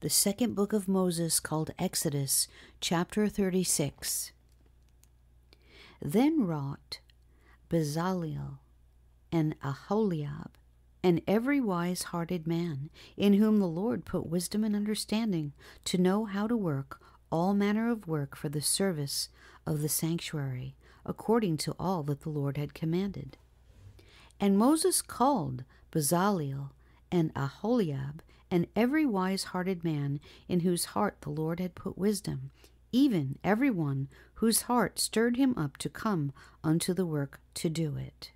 The second book of Moses, called Exodus, chapter 36. Then wrought Bezaleel and Aholiab, and every wise-hearted man, in whom the Lord put wisdom and understanding, to know how to work all manner of work for the service of the sanctuary, according to all that the Lord had commanded. And Moses called Bezaleel and Aholiab, and every wise-hearted man in whose heart the Lord had put wisdom, even every one whose heart stirred him up to come unto the work to do it.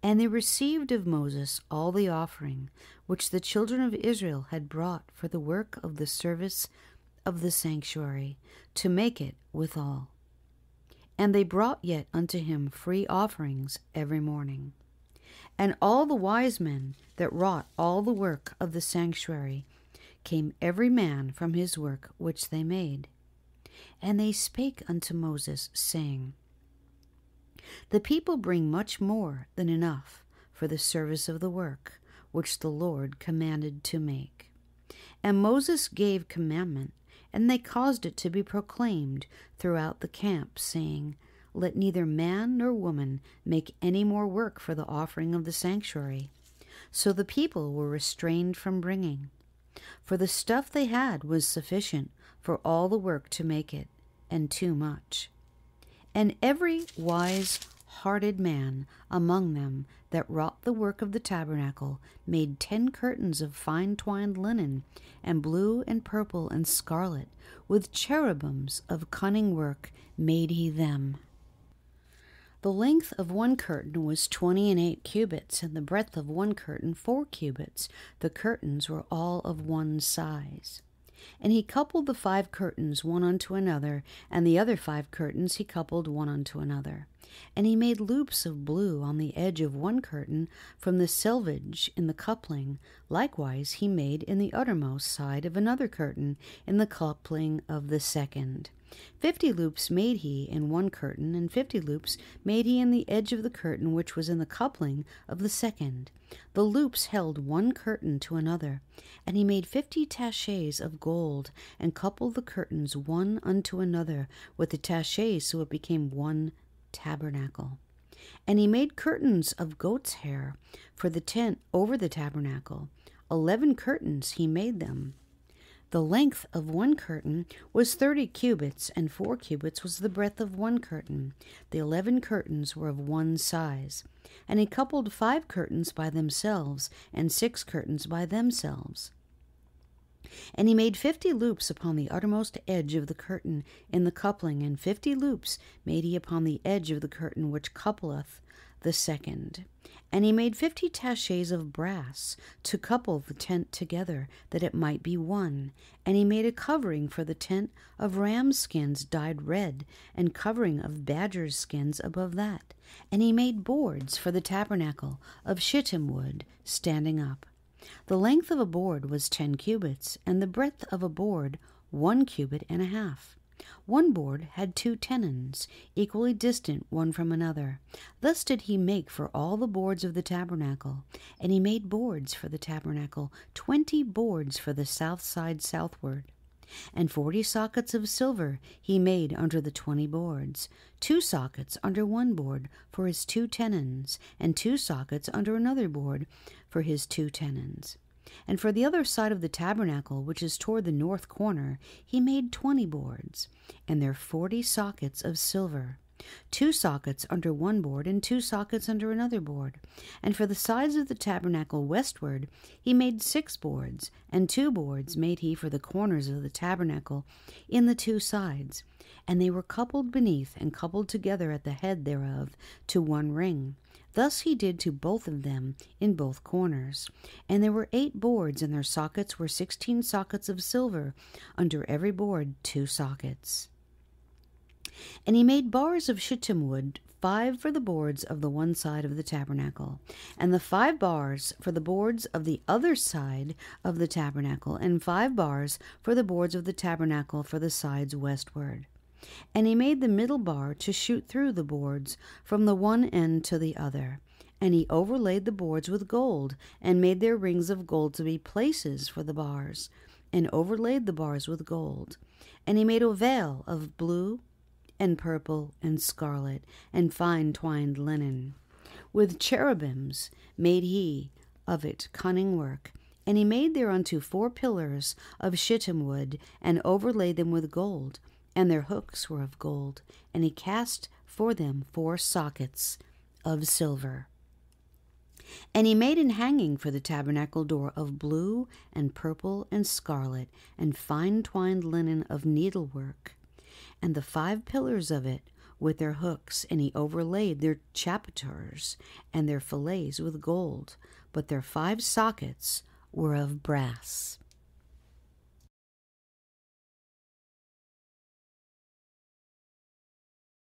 And they received of Moses all the offering which the children of Israel had brought for the work of the service of the sanctuary, to make it withal. And they brought yet unto him free offerings every morning. And all the wise men that wrought all the work of the sanctuary came every man from his work which they made. And they spake unto Moses, saying, The people bring much more than enough for the service of the work which the Lord commanded to make. And Moses gave commandment, and they caused it to be proclaimed throughout the camp, saying, Let neither man nor woman make any more work for the offering of the sanctuary. So the people were restrained from bringing. For the stuff they had was sufficient for all the work to make it, and too much. And every wise-hearted man among them that wrought the work of the tabernacle made 10 curtains of fine twined linen, and blue and purple and scarlet, with cherubims of cunning work made he them. The length of one curtain was 28 cubits, and the breadth of one curtain 4 cubits. The curtains were all of one size. And he coupled the 5 curtains one unto another, and the other 5 curtains he coupled one unto another. And he made loops of blue on the edge of one curtain from the selvage in the coupling. Likewise he made in the uttermost side of another curtain in the coupling of the second. 50 loops made he in one curtain, and 50 loops made he in the edge of the curtain which was in the coupling of the second. The loops held one curtain to another. And he made 50 taches of gold, and coupled the curtains one unto another with the taches, so it became one tabernacle. And he made curtains of goat's hair for the tent over the tabernacle. 11 curtains he made them. The length of one curtain was 30 cubits, and 4 cubits was the breadth of one curtain. The 11 curtains were of one size. And he coupled 5 curtains by themselves, and 6 curtains by themselves. And he made 50 loops upon the uttermost edge of the curtain in the coupling, and 50 loops made he upon the edge of the curtain which coupleth the second. And he made 50 taches of brass to couple the tent together, that it might be one. And he made a covering for the tent of ram's skins dyed red, and covering of badger's skins above that. And he made boards for the tabernacle of shittim wood standing up. The length of a board was 10 cubits, and the breadth of a board 1 cubit and a half. One board had 2 tenons, equally distant one from another. Thus did he make for all the boards of the tabernacle. And he made boards for the tabernacle, 20 boards for the south side southward. And 40 sockets of silver he made under the 20 boards, 2 sockets under one board for his 2 tenons, and 2 sockets under another board for his 2 tenons. And for the other side of the tabernacle, which is toward the north corner, he made 20 boards, and their 40 sockets of silver, 2 sockets under one board, and 2 sockets under another board. And for the sides of the tabernacle westward, he made 6 boards, and 2 boards made he for the corners of the tabernacle in the 2 sides. And they were coupled beneath, and coupled together at the head thereof to one ring. Thus he did to both of them in both corners. And there were 8 boards, and their sockets were 16 sockets of silver, under every board 2 sockets. And he made bars of shittim wood, 5 for the boards of the one side of the tabernacle, and the 5 bars for the boards of the other side of the tabernacle, and 5 bars for the boards of the tabernacle for the sides westward. And he made the middle bar to shoot through the boards from the one end to the other. And he overlaid the boards with gold, and made their rings of gold to be places for the bars. and overlaid the bars with gold. And he made a veil of blue and purple and scarlet and fine twined linen. With cherubims made he of it cunning work. And he made thereunto 4 pillars of shittim wood, and overlaid them with gold, and their hooks were of gold. And he cast for them 4 sockets of silver. And he made an hanging for the tabernacle door of blue and purple and scarlet, and fine twined linen of needlework, and the 5 pillars of it with their hooks, and he overlaid their chapiters and their fillets with gold, but their 5 sockets were of brass.